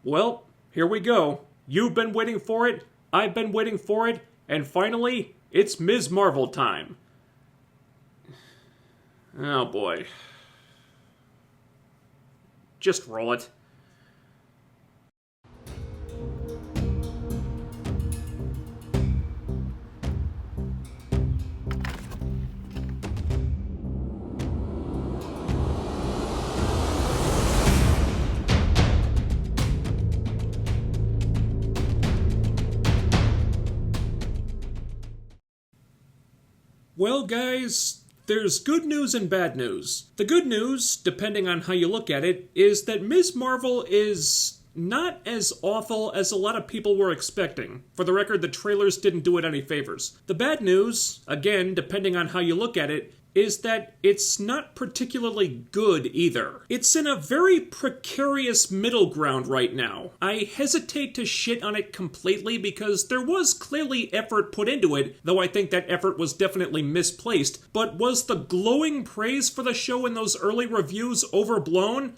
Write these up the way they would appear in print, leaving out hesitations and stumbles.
Well, here we go. You've been waiting for it, I've been waiting for it, and finally, it's Ms. Marvel time. Oh boy. Just roll it. Well, guys, there's good news and bad news. The good news, depending on how you look at it, is that Ms. Marvel is not as awful as a lot of people were expecting. For the record, the trailers didn't do it any favors. The bad news, again, depending on how you look at it, is that it's not particularly good either. It's in a very precarious middle ground right now. I hesitate to shit on it completely because there was clearly effort put into it, though I think that effort was definitely misplaced. But was the glowing praise for the show in those early reviews overblown?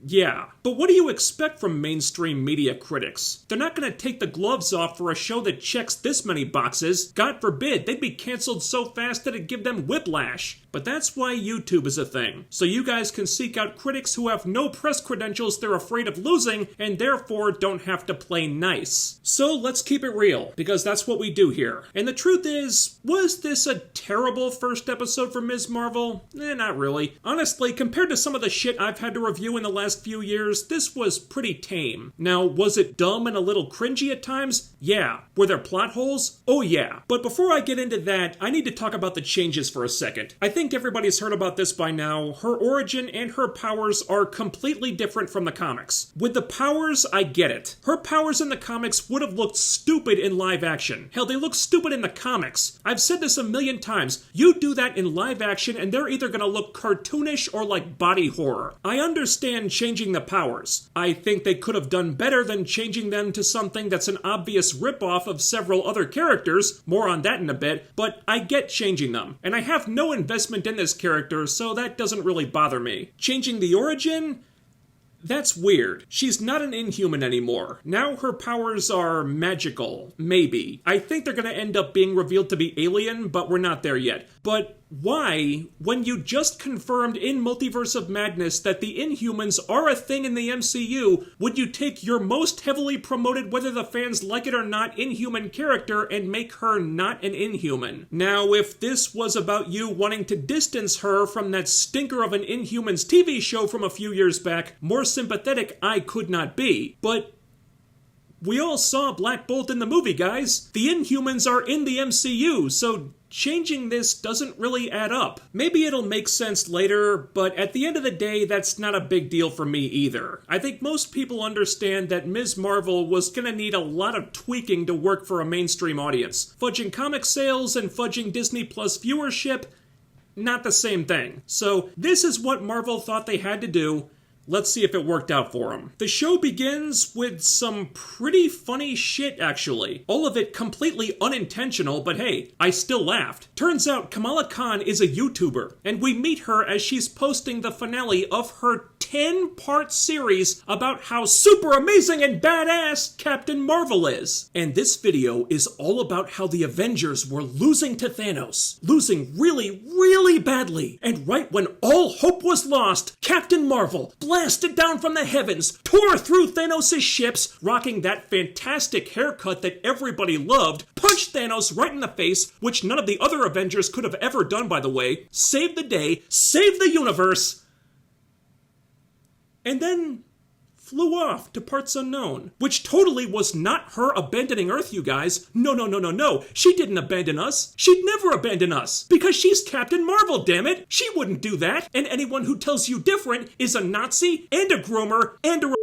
Yeah. But what do you expect from mainstream media critics? They're not going to take the gloves off for a show that checks this many boxes. God forbid, they'd be canceled so fast that it'd give them whiplash. But that's why YouTube is a thing. So you guys can seek out critics who have no press credentials they're afraid of losing, and therefore don't have to play nice. So let's keep it real, because that's what we do here. And the truth is, was this a terrible first episode for Ms. Marvel? Not really. Honestly, compared to some of the shit I've had to review in the last few years, this was pretty tame. Now, was it dumb and a little cringy at times? Yeah. Were there plot holes? Oh yeah. But before I get into that, I need to talk about the changes for a second. I think everybody's heard about this by now. Her origin and her powers are completely different from the comics. With the powers, I get it. Her powers in the comics would have looked stupid in live action. Hell, they look stupid in the comics. I've said this a million times. You do that in live action and they're either gonna look cartoonish or like body horror. I understand changing the powers. I think they could have done better than changing them to something that's an obvious ripoff of several other characters, more on that in a bit, but I get changing them. And I have no investment in this character, so that doesn't really bother me. Changing the origin? That's weird. She's not an Inhuman anymore. Now her powers are magical. Maybe. I think they're gonna end up being revealed to be alien, but we're not there yet. But why, when you just confirmed in Multiverse of Madness that the Inhumans are a thing in the MCU, would you take your most heavily promoted, whether the fans like it or not, Inhuman character and make her not an Inhuman? Now, if this was about you wanting to distance her from that stinker of an Inhumans TV show from a few years back, more sympathetic I could not be. But we all saw Black Bolt in the movie, guys. The Inhumans are in the MCU, so changing this doesn't really add up. Maybe it'll make sense later, but at the end of the day, that's not a big deal for me either. I think most people understand that Ms. Marvel was gonna need a lot of tweaking to work for a mainstream audience. Fudging comic sales and fudging Disney Plus viewership, not the same thing. So this is what Marvel thought they had to do. Let's see if it worked out for him. The show begins with some pretty funny shit, actually. All of it completely unintentional, but hey, I still laughed. Turns out Kamala Khan is a YouTuber, and we meet her as she's posting the finale of her 10-part series about how super amazing and badass Captain Marvel is. And this video is all about how the Avengers were losing to Thanos. Losing really, really badly. And right when all hope was lost, Captain Marvel blasted down from the heavens, tore through Thanos' ships, rocking that fantastic haircut that everybody loved, punched Thanos right in the face, which none of the other Avengers could have ever done, by the way, saved the day, saved the universe, and then flew off to parts unknown. Which totally was not her abandoning Earth, you guys. No. She didn't abandon us. She'd never abandon us. Because she's Captain Marvel, damn it. She wouldn't do that. And anyone who tells you different is a Nazi, and a groomer, and a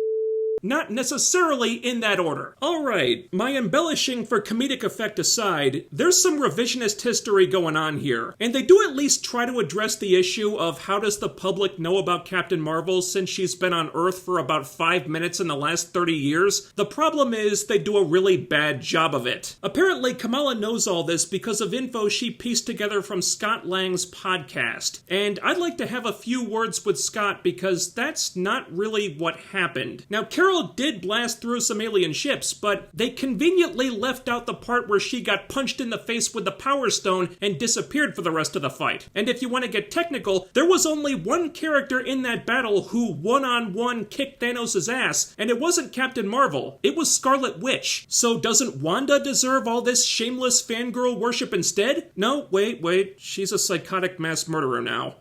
Not necessarily in that order. Alright, my embellishing for comedic effect aside, there's some revisionist history going on here, and they do at least try to address the issue of how does the public know about Captain Marvel since she's been on Earth for about 5 minutes in the last 30 years. The problem is they do a really bad job of it. Apparently, Kamala knows all this because of info she pieced together from Scott Lang's podcast, and I'd like to have a few words with Scott because that's not really what happened. Now, Carol did blast through some alien ships, but they conveniently left out the part where she got punched in the face with the Power Stone and disappeared for the rest of the fight. And if you want to get technical, there was only one character in that battle who one-on-one kicked Thanos' ass, and it wasn't Captain Marvel, it was Scarlet Witch. So doesn't Wanda deserve all this shameless fangirl worship instead? No, wait, she's a psychotic mass murderer now.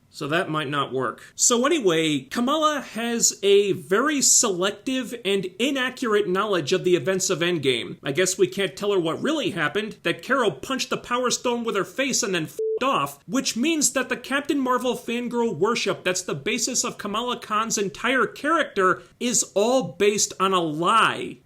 So that might not work. So anyway, Kamala has a very selective and inaccurate knowledge of the events of Endgame. I guess we can't tell her what really happened, that Carol punched the Power Stone with her face and then f***ed off, which means that the Captain Marvel fangirl worship that's the basis of Kamala Khan's entire character is all based on a lie.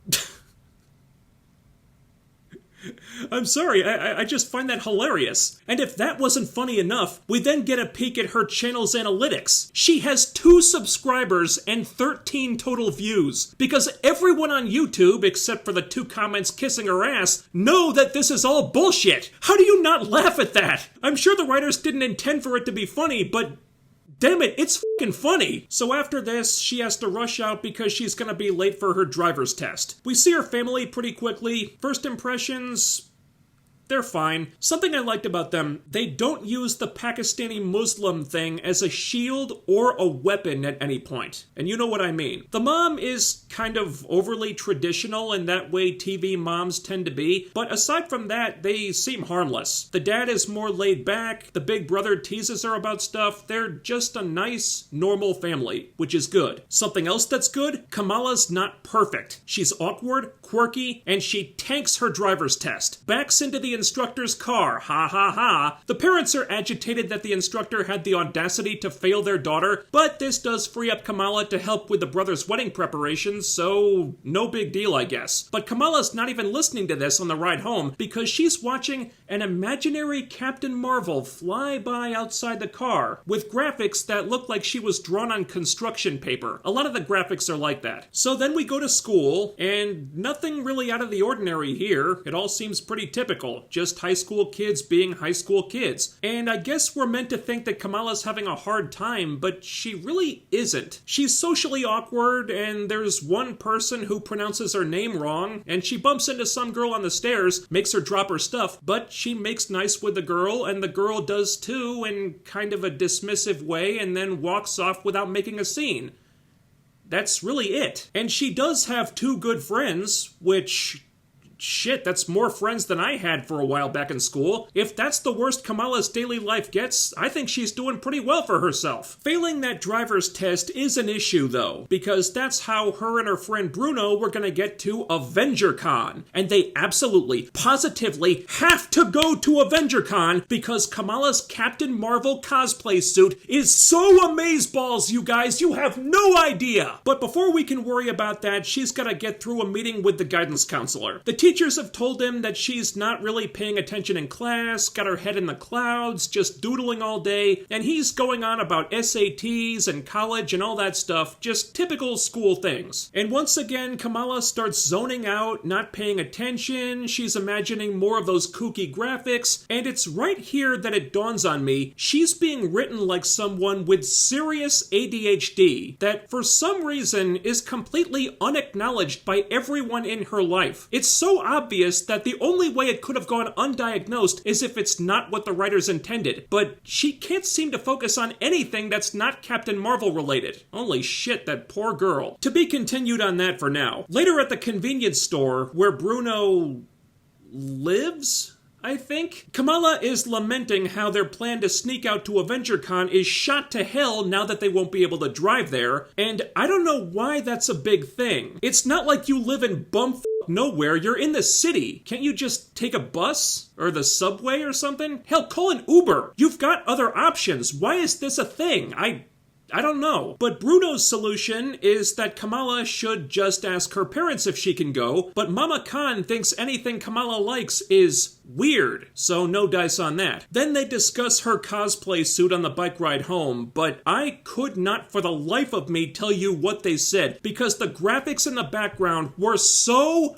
I'm sorry, I just find that hilarious. And if that wasn't funny enough, we then get a peek at her channel's analytics. She has 2 subscribers and 13 total views, because everyone on YouTube, except for the 2 comments kissing her ass, know that this is all bullshit. How do you not laugh at that? I'm sure the writers didn't intend for it to be funny, but damn it, it's fucking funny. So after this, she has to rush out because she's gonna be late for her driver's test. We see her family pretty quickly. First impressions, they're fine. Something I liked about them, they don't use the Pakistani Muslim thing as a shield or a weapon at any point. And you know what I mean. The mom is kind of overly traditional in that way TV moms tend to be, but aside from that, they seem harmless. The dad is more laid back, the big brother teases her about stuff, they're just a nice, normal family, which is good. Something else that's good, Kamala's not perfect. She's awkward, quirky, and she tanks her driver's test. Backs into the instructor's car, ha ha ha. The parents are agitated that the instructor had the audacity to fail their daughter, but this does free up Kamala to help with the brother's wedding preparations, so no big deal, I guess. But Kamala's not even listening to this on the ride home because she's watching an imaginary Captain Marvel fly by outside the car with graphics that look like she was drawn on construction paper. A lot of the graphics are like that. So then we go to school, and nothing really out of the ordinary here. It all seems pretty typical. Just high school kids being high school kids. And I guess we're meant to think that Kamala's having a hard time, but she really isn't. She's socially awkward, and there's one person who pronounces her name wrong, and she bumps into some girl on the stairs, makes her drop her stuff, but she makes nice with the girl, and the girl does too in kind of a dismissive way, and then walks off without making a scene. That's really it. And she does have 2 good friends, which... shit, that's more friends than I had for a while back in school. If that's the worst Kamala's daily life gets, I think she's doing pretty well for herself. Failing that driver's test is an issue, though, because that's how her and her friend Bruno were gonna get to AvengerCon. And they absolutely, positively have to go to AvengerCon because Kamala's Captain Marvel cosplay suit is so amazeballs, you guys, you have no idea! But before we can worry about that, she's gotta get through a meeting with the guidance counselor. The teachers have told him that she's not really paying attention in class, got her head in the clouds, just doodling all day, and he's going on about SATs and college and all that stuff, just typical school things. And once again, Kamala starts zoning out, not paying attention, she's imagining more of those kooky graphics, and it's right here that it dawns on me, she's being written like someone with serious ADHD that for some reason is completely unacknowledged by everyone in her life. It's so obvious that the only way it could have gone undiagnosed is if it's not what the writers intended, but she can't seem to focus on anything that's not Captain Marvel related. Holy shit, that poor girl. To be continued on that for now. Later at the convenience store, where Bruno lives? I think. Kamala is lamenting how their plan to sneak out to AvengerCon is shot to hell now that they won't be able to drive there, and I don't know why that's a big thing. It's not like you live in bumfuck nowhere, you're in the city. Can't you just take a bus? Or the subway or something? Hell, call an Uber. You've got other options. Why is this a thing? I don't know. But Bruno's solution is that Kamala should just ask her parents if she can go, but Mama Khan thinks anything Kamala likes is weird, so no dice on that. Then they discuss her cosplay suit on the bike ride home, but I could not for the life of me tell you what they said, because the graphics in the background were so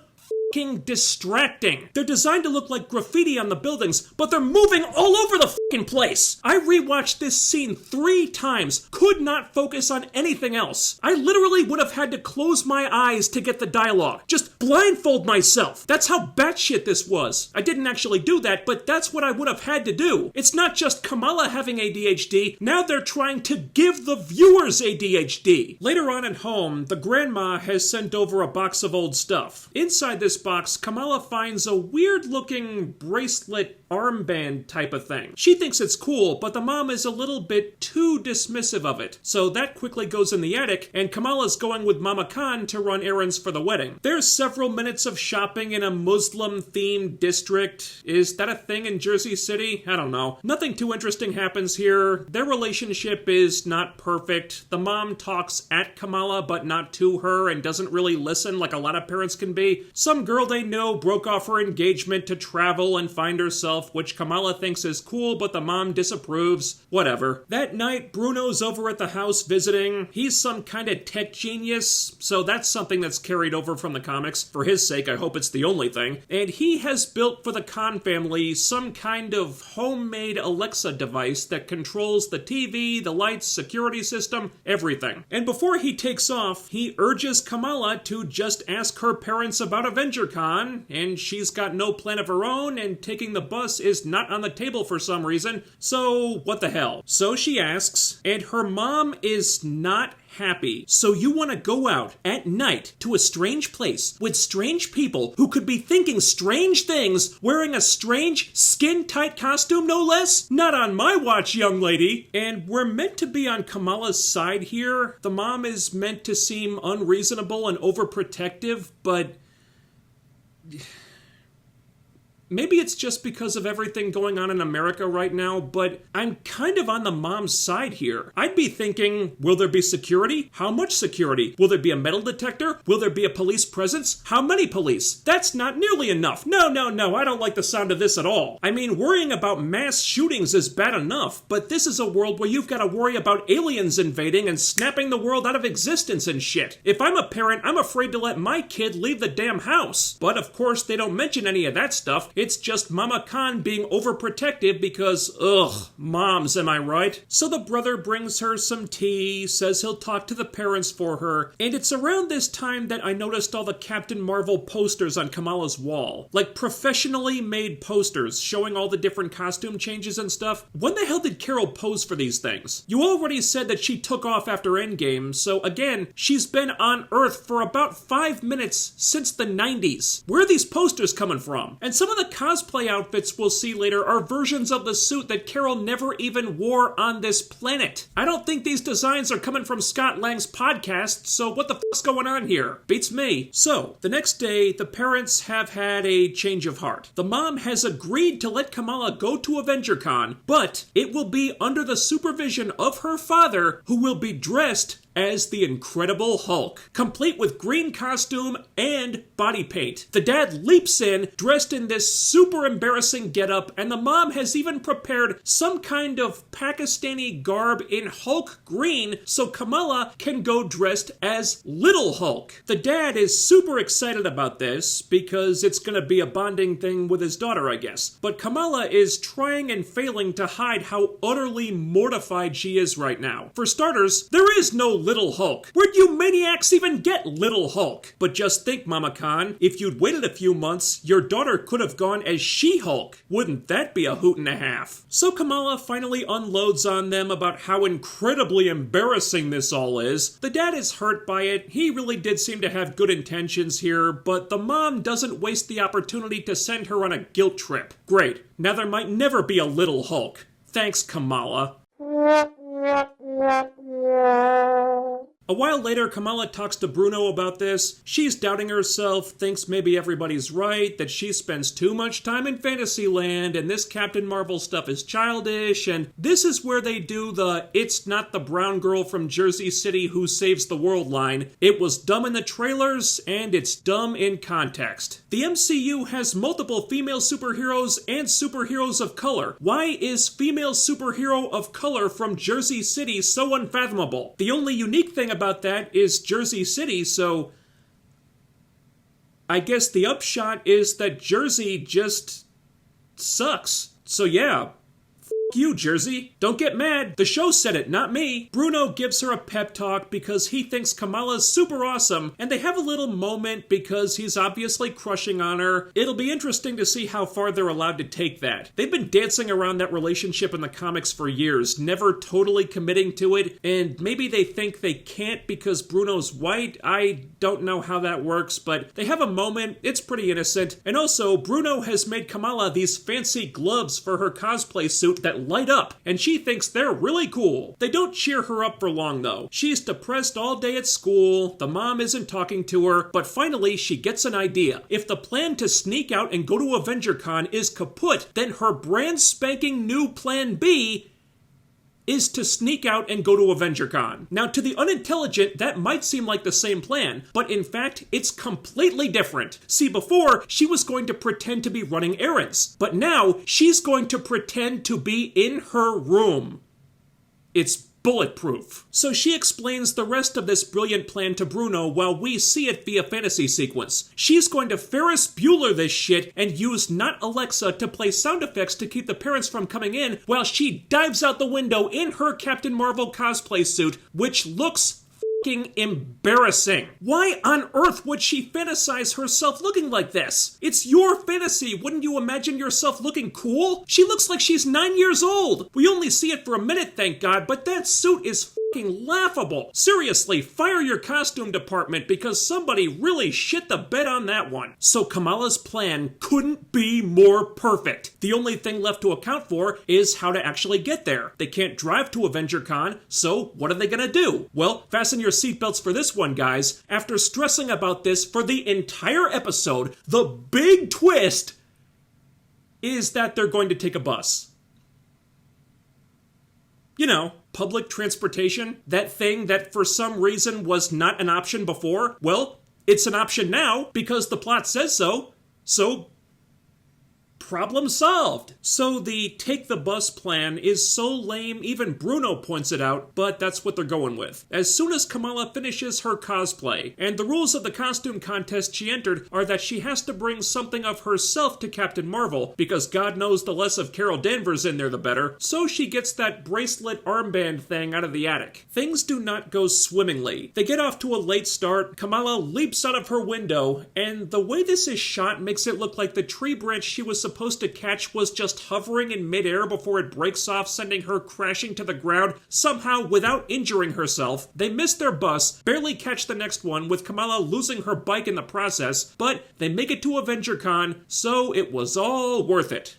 fucking distracting. They're designed to look like graffiti on the buildings, but they're moving all over the fucking place. I rewatched this scene 3 times, could not focus on anything else. I literally would have had to close my eyes to get the dialogue. Just blindfold myself. That's how batshit this was. I didn't actually do that, but that's what I would have had to do. It's not just Kamala having ADHD, now they're trying to give the viewers ADHD. Later on at home, the grandma has sent over a box of old stuff. Inside this box, Kamala finds a weird-looking bracelet armband type of thing. She thinks it's cool, but the mom is a little bit too dismissive of it. So that quickly goes in the attic, and Kamala's going with Mama Khan to run errands for the wedding. There's several minutes of shopping in a Muslim-themed district. Is that a thing in Jersey City? I don't know. Nothing too interesting happens here. Their relationship is not perfect. The mom talks at Kamala, but not to her, and doesn't really listen like a lot of parents can be. Some girl they know broke off her engagement to travel and find herself, which Kamala thinks is cool, but the mom disapproves. Whatever. That night, Bruno's over at the house visiting. He's some kind of tech genius, so that's something that's carried over from the comics. For his sake, I hope it's the only thing. And he has built for the Khan family some kind of homemade Alexa device that controls the TV, the lights, security system, everything. And before he takes off, he urges Kamala to just ask her parents about AvengerCon, and she's got no plan of her own, and taking the bus is not on the table for some reason, so what the hell? So she asks, and her mom is not happy. So you want to go out at night to a strange place with strange people who could be thinking strange things, wearing a strange skin-tight costume, no less? Not on my watch, young lady. And we're meant to be on Kamala's side here. The mom is meant to seem unreasonable and overprotective, but maybe it's just because of everything going on in America right now, but I'm kind of on the mom's side here. I'd be thinking, will there be security? How much security? Will there be a metal detector? Will there be a police presence? How many police? That's not nearly enough. No, I don't like the sound of this at all. I mean, worrying about mass shootings is bad enough, but this is a world where you've got to worry about aliens invading and snapping the world out of existence and shit. If I'm a parent, I'm afraid to let my kid leave the damn house. But of course, they don't mention any of that stuff. It's just Mama Khan being overprotective because, moms, am I right? So the brother brings her some tea, says he'll talk to the parents for her, and it's around this time that I noticed all the Captain Marvel posters on Kamala's wall. Like professionally made posters showing all the different costume changes and stuff. When the hell did Carol pose for these things? You already said that she took off after Endgame, so again, she's been on Earth for about 5 minutes since the 90s. Where are these posters coming from? And some of the cosplay outfits we'll see later are versions of the suit that Carol never even wore on this planet. I don't think these designs are coming from Scott Lang's podcast, so what the fuck's going on here? Beats me. So, the next day, the parents have had a change of heart. The mom has agreed to let Kamala go to AvengerCon, but it will be under the supervision of her father, who will be dressed as the Incredible Hulk, complete with green costume and body paint. The dad leaps in, dressed in this super embarrassing getup, and the mom has even prepared some kind of Pakistani garb in Hulk green so Kamala can go dressed as Little Hulk. The dad is super excited about this because it's gonna be a bonding thing with his daughter, I guess. But Kamala is trying and failing to hide how utterly mortified she is right now. For starters, there is no Little Hulk. Where'd you maniacs even get Little Hulk? But just think, Mama Khan, if you'd waited a few months, your daughter could have gone as She-Hulk. Wouldn't that be a hoot and a half? So Kamala finally unloads on them about how incredibly embarrassing this all is. The dad is hurt by it. He really did seem to have good intentions here, but the mom doesn't waste the opportunity to send her on a guilt trip. Great. Now there might never be a Little Hulk. Thanks, Kamala. A while later, Kamala talks to Bruno about this. She's doubting herself, thinks maybe everybody's right, that she spends too much time in Fantasyland, and this Captain Marvel stuff is childish, and this is where they do the "it's not the brown girl from Jersey City who saves the world" line. It was dumb in the trailers, and it's dumb in context. The MCU has multiple female superheroes and superheroes of color. Why is female superhero of color from Jersey City so unfathomable? The only unique thing about that is Jersey City, so I guess the upshot is that Jersey just sucks. So yeah, you, Jersey. Don't get mad. The show said it, not me. Bruno gives her a pep talk because he thinks Kamala's super awesome, and they have a little moment because he's obviously crushing on her. It'll be interesting to see how far they're allowed to take that. They've been dancing around that relationship in the comics for years, never totally committing to it, and maybe they think they can't because Bruno's white. I don't know how that works, but they have a moment. It's pretty innocent. And also, Bruno has made Kamala these fancy gloves for her cosplay suit that light up, and she thinks they're really cool. They don't cheer her up for long, though. She's depressed all day at school, the mom isn't talking to her, but finally she gets an idea. If the plan to sneak out and go to AvengerCon is kaput, then her brand spanking new plan B is to sneak out and go to AvengerCon. Now, to the unintelligent, that might seem like the same plan, but in fact, it's completely different. See, before, she was going to pretend to be running errands, but now, she's going to pretend to be in her room. It's bulletproof. So she explains the rest of this brilliant plan to Bruno while we see it via fantasy sequence. She's going to Ferris Bueller this shit and use Not Alexa to play sound effects to keep the parents from coming in while she dives out the window in her Captain Marvel cosplay suit, which looks fucking embarrassing. Why on earth would she fantasize herself looking like this? It's your fantasy. Wouldn't you imagine yourself looking cool? She looks like she's 9 years old. We only see it for a minute, thank God, but that suit is fucking laughable. Seriously, fire your costume department because somebody really shit the bed on that one. So Kamala's plan couldn't be more perfect. The only thing left to account for is how to actually get there. They can't drive to AvengerCon, so what are they gonna do? Well, fasten your seatbelts for this one, guys. After stressing about this for the entire episode, the big twist is that they're going to take a bus. You know, public transportation, that thing that for some reason was not an option before. Well, it's an option now because the plot says so. So, problem solved. So the take the bus plan is so lame even Bruno points it out, but that's what they're going with. As soon as Kamala finishes her cosplay, and the rules of the costume contest she entered are that she has to bring something of herself to Captain Marvel, because God knows the less of Carol Danvers in there the better, so she gets that bracelet armband thing out of the attic. Things do not go swimmingly. They get off to a late start, Kamala leaps out of her window, and the way this is shot makes it look like the tree branch she was supposed to catch was just hovering in midair before it breaks off, sending her crashing to the ground, somehow without injuring herself. They miss their bus, barely catch the next one, with Kamala losing her bike in the process, but they make it to AvengerCon, so it was all worth it.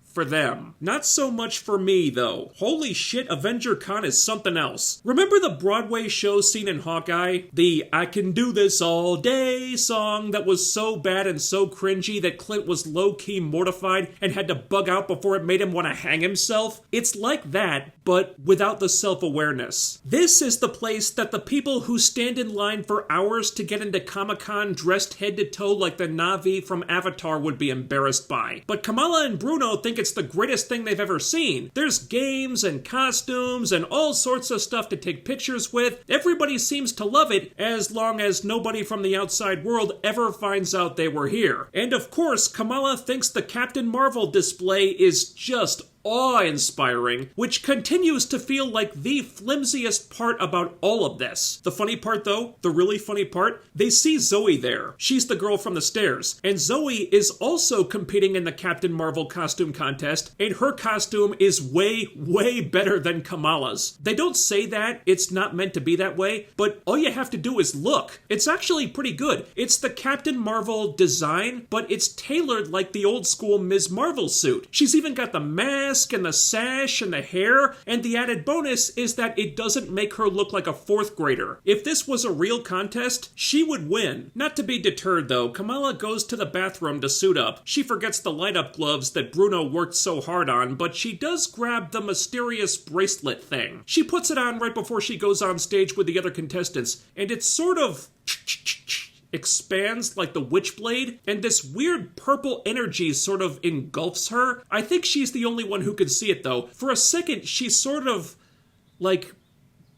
For them. Not so much for me, though. Holy shit, AvengerCon is something else. Remember the Broadway show scene in Hawkeye? The "I Can Do This All Day" song that was so bad and so cringy that Clint was low-key mortified and had to bug out before it made him want to hang himself? It's like that, but without the self-awareness. This is the place that the people who stand in line for hours to get into Comic-Con dressed head to toe like the Na'vi from Avatar would be embarrassed by. But Kamala and Bruno think it's the greatest thing they've ever seen. There's games and costumes and all sorts of stuff to take pictures with. Everybody seems to love it as long as nobody from the outside world ever finds out they were here. And of course, Kamala thinks the Captain Marvel display is just awe-inspiring, which continues to feel like the flimsiest part about all of this. The funny part, though, the really funny part, they see Zoe there. She's the girl from the stairs, and Zoe is also competing in the Captain Marvel costume contest, and her costume is way, way better than Kamala's. They don't say that, it's not meant to be that way, but all you have to do is look. It's actually pretty good. It's the Captain Marvel design, but it's tailored like the old-school Ms. Marvel suit. She's even got the mask mask and the sash and the hair, and the added bonus is that it doesn't make her look like a 4th grader. If this was a real contest, she would win. Not to be deterred though, Kamala goes to the bathroom to suit up. She forgets the light-up gloves that Bruno worked so hard on, but she does grab the mysterious bracelet thing. She puts it on right before she goes on stage with the other contestants, and it's sort of expands like the Witchblade, and this weird purple energy sort of engulfs her. I think she's the only one who can see it though. For a second, she sort of, like,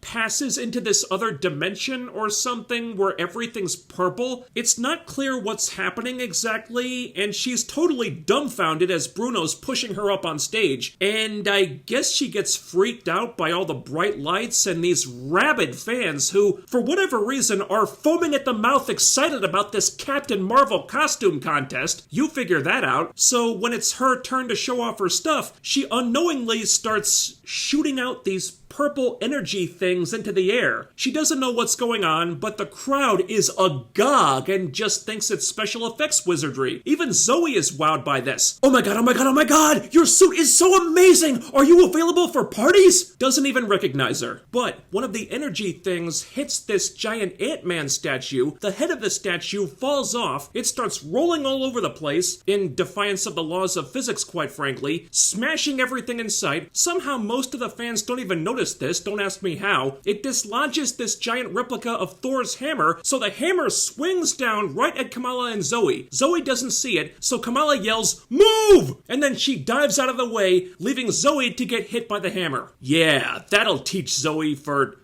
passes into this other dimension or something where everything's purple. It's not clear what's happening exactly, and she's totally dumbfounded as Bruno's pushing her up on stage. And I guess she gets freaked out by all the bright lights and these rabid fans who, for whatever reason, are foaming at the mouth excited about this Captain Marvel costume contest. You figure that out. So when it's her turn to show off her stuff, she unknowingly starts shooting out these purple energy things into the air. She doesn't know what's going on, but the crowd is agog and just thinks it's special effects wizardry. Even Zoe is wowed by this. Oh my god, oh my god, oh my god! Your suit is so amazing! Are you available for parties? Doesn't even recognize her. But one of the energy things hits this giant Ant-Man statue. The head of the statue falls off. It starts rolling all over the place, in defiance of the laws of physics, quite frankly, smashing everything in sight. Somehow most of the fans don't even notice this, don't ask me how. It dislodges this giant replica of Thor's hammer, so the hammer swings down right at Kamala and Zoe. Zoe doesn't see it, so Kamala yells, "Move!" And then she dives out of the way, leaving Zoe to get hit by the hammer. Yeah, that'll teach Zoe for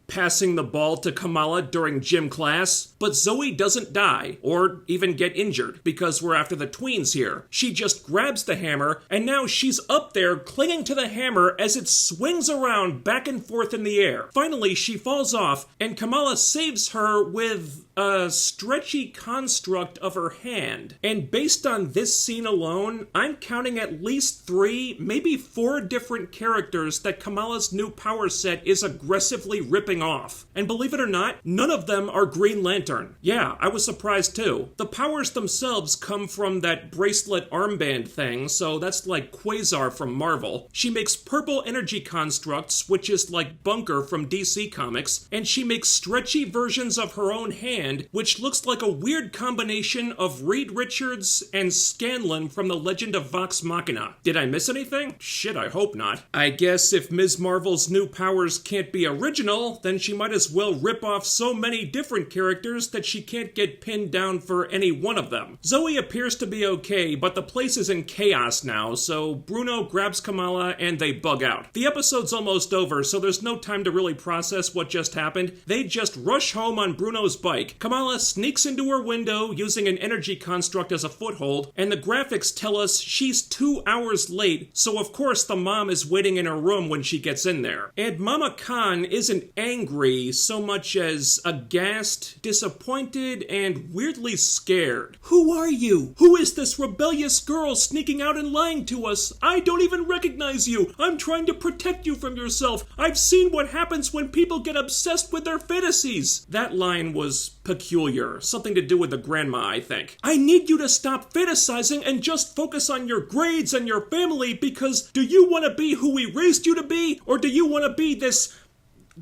passing the ball to Kamala during gym class. But Zoe doesn't die, or even get injured, because we're after the tweens here. She just grabs the hammer, and now she's up there clinging to the hammer as it swings around back and forth in the air. Finally, she falls off, and Kamala saves her with a stretchy construct of her hand. And based on this scene alone, I'm counting at least 3, maybe 4 different characters that Kamala's new power set is aggressively ripping off. And believe it or not, none of them are Green Lantern. Yeah, I was surprised too. The powers themselves come from that bracelet armband thing, so that's like Quasar from Marvel. She makes purple energy constructs, which is like Bunker from DC Comics, and she makes stretchy versions of her own hand, which looks like a weird combination of Reed Richards and Scanlan from The Legend of Vox Machina. Did I miss anything? Shit, I hope not. I guess if Ms. Marvel's new powers can't be original, then she might as well rip off so many different characters that she can't get pinned down for any one of them. Zoe appears to be okay, but the place is in chaos now, so Bruno grabs Kamala and they bug out. The episode's almost over, so there's no time to really process what just happened. They just rush home on Bruno's bike. Kamala sneaks into her window using an energy construct as a foothold, and the graphics tell us she's 2 hours late, so of course the mom is waiting in her room when she gets in there. And Mama Khan isn't angry so much as aghast, disappointed, and weirdly scared. Who are you? Who is this rebellious girl sneaking out and lying to us? I don't even recognize you. I'm trying to protect you from yourself. I've seen what happens when people get obsessed with their fantasies. That line was peculiar. Something to do with the grandma, I think. I need you to stop fantasizing and just focus on your grades and your family, because do you want to be who we raised you to be, or do you want to be this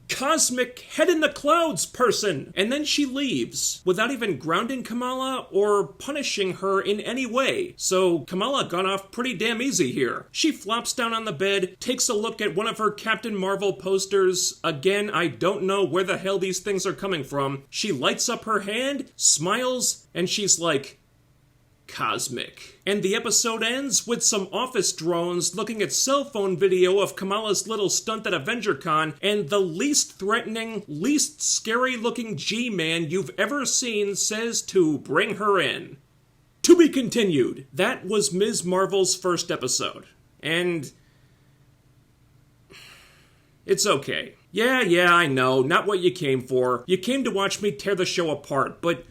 cosmic head in the clouds person? And then she leaves without even grounding Kamala or punishing her in any way. So Kamala got off pretty damn easy here. She flops down on the bed, takes a look at one of her Captain Marvel posters. Again, I don't know where the hell these things are coming from. She lights up her hand, smiles, and she's like, cosmic. And the episode ends with some office drones looking at cell phone video of Kamala's little stunt at AvengerCon, and the least threatening, least scary looking G-man you've ever seen says to bring her in. To be continued. That was Ms. Marvel's first episode. And it's okay. Yeah, I know, not what you came for. You came to watch me tear the show apart, but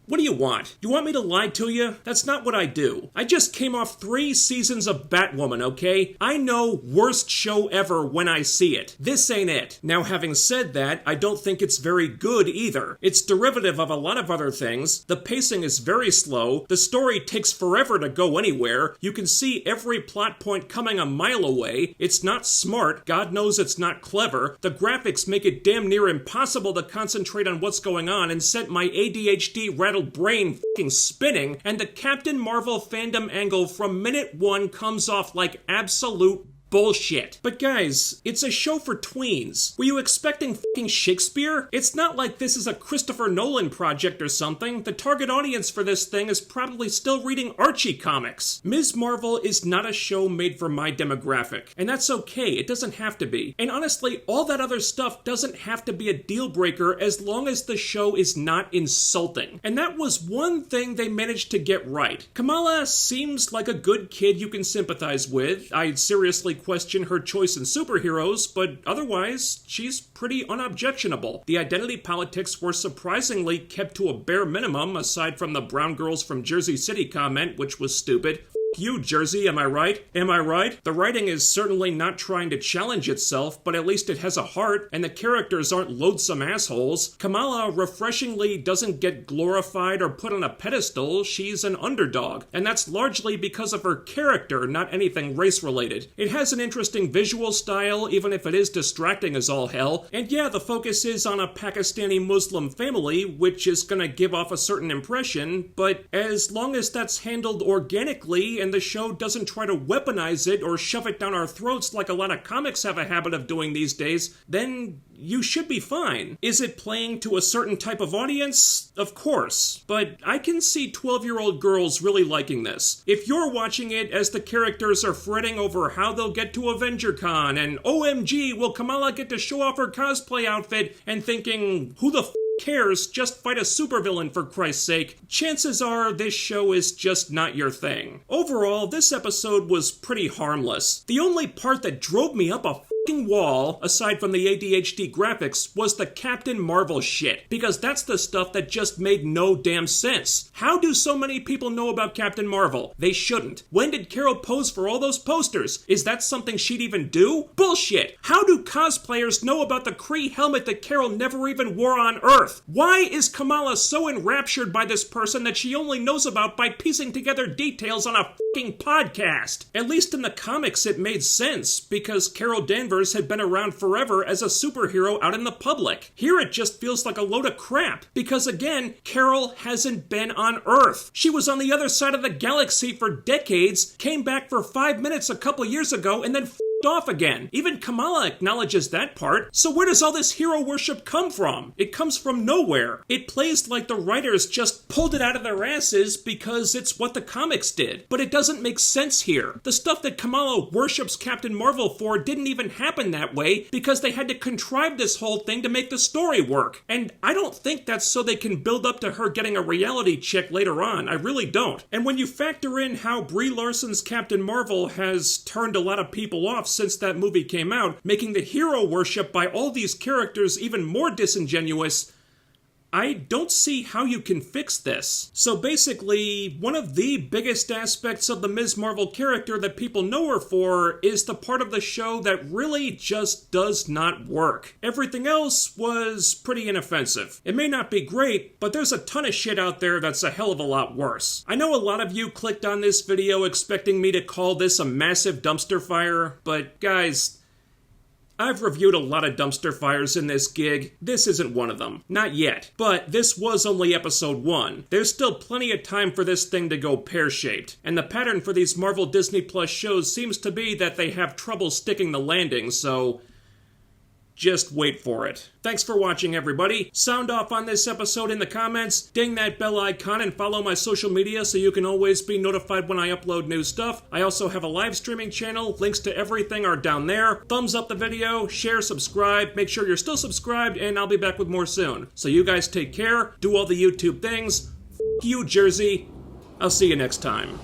What do you want? You want me to lie to you? That's not what I do. I just came off 3 seasons of Batwoman, okay? I know worst show ever when I see it. This ain't it. Now, having said that, I don't think it's very good either. It's derivative of a lot of other things. The pacing is very slow. The story takes forever to go anywhere. You can see every plot point coming a mile away. It's not smart. God knows it's not clever. The graphics make it damn near impossible to concentrate on what's going on and set my ADHD rattled brain f***ing spinning, and the Captain Marvel fandom angle from minute 1 comes off like absolute bullshit. But guys, it's a show for tweens. Were you expecting f***ing Shakespeare? It's not like this is a Christopher Nolan project or something. The target audience for this thing is probably still reading Archie comics. Ms. Marvel is not a show made for my demographic, and that's okay. It doesn't have to be. And honestly, all that other stuff doesn't have to be a deal breaker as long as the show is not insulting. And that was one thing they managed to get right. Kamala seems like a good kid you can sympathize with. I'd seriously question her choice in superheroes, but otherwise, she's pretty unobjectionable. The identity politics were surprisingly kept to a bare minimum, aside from the brown girls from Jersey City comment, which was stupid. You, Jersey, am I right? Am I right? The writing is certainly not trying to challenge itself, but at least it has a heart, and the characters aren't loathsome assholes. Kamala refreshingly doesn't get glorified or put on a pedestal. She's an underdog, and that's largely because of her character, not anything race-related. It has an interesting visual style, even if it is distracting as all hell, and yeah, the focus is on a Pakistani Muslim family, which is gonna give off a certain impression, but as long as that's handled organically and the show doesn't try to weaponize it or shove it down our throats like a lot of comics have a habit of doing these days, then you should be fine. Is it playing to a certain type of audience? Of course. But I can see 12-year-old girls really liking this. If you're watching it as the characters are fretting over how they'll get to AvengerCon and OMG, will Kamala get to show off her cosplay outfit, and thinking, who the f*** cares, just fight a supervillain for Christ's sake, chances are this show is just not your thing. Overall, this episode was pretty harmless. The only part that drove me up a f***ing wall, aside from the ADHD graphics, was the Captain Marvel shit, because that's the stuff that just made no damn sense. How do so many people know about Captain Marvel? They shouldn't. When did Carol pose for all those posters? Is that something she'd even do? Bullshit! How do cosplayers know about the Kree helmet that Carol never even wore on Earth? Why is Kamala so enraptured by this person that she only knows about by piecing together details on a f***ing podcast? At least in the comics it made sense, because Carol Danvers had been around forever as a superhero out in the public. Here it just feels like a load of crap, because again, Carol hasn't been on Earth. She was on the other side of the galaxy for decades, came back for 5 minutes a couple years ago, and then off again. Even Kamala acknowledges that part. So where does all this hero worship come from? It comes from nowhere. It plays like the writers just pulled it out of their asses because it's what the comics did. But it doesn't make sense here. The stuff that Kamala worships Captain Marvel for didn't even happen that way because they had to contrive this whole thing to make the story work. And I don't think that's so they can build up to her getting a reality check later on. I really don't. And when you factor in how Brie Larson's Captain Marvel has turned a lot of people off since that movie came out, making the hero worship by all these characters even more disingenuous, I don't see how you can fix this. So basically, one of the biggest aspects of the Ms. Marvel character that people know her for is the part of the show that really just does not work. Everything else was pretty inoffensive. It may not be great, but there's a ton of shit out there that's a hell of a lot worse. I know a lot of you clicked on this video expecting me to call this a massive dumpster fire, but guys, I've reviewed a lot of dumpster fires in this gig. This isn't one of them. Not yet. But this was only episode 1. There's still plenty of time for this thing to go pear-shaped. And the pattern for these Marvel Disney Plus shows seems to be that they have trouble sticking the landing, so just wait for it. Thanks for watching, everybody. Sound off on this episode in the comments, ding that bell icon, and follow my social media so you can always be notified when I upload new stuff. I also have a live streaming channel. Links to everything are down there. Thumbs up the video, share, subscribe. Make sure you're still subscribed, and I'll be back with more soon. So you guys take care, do all the YouTube things. F*** you, Jersey. I'll see you next time.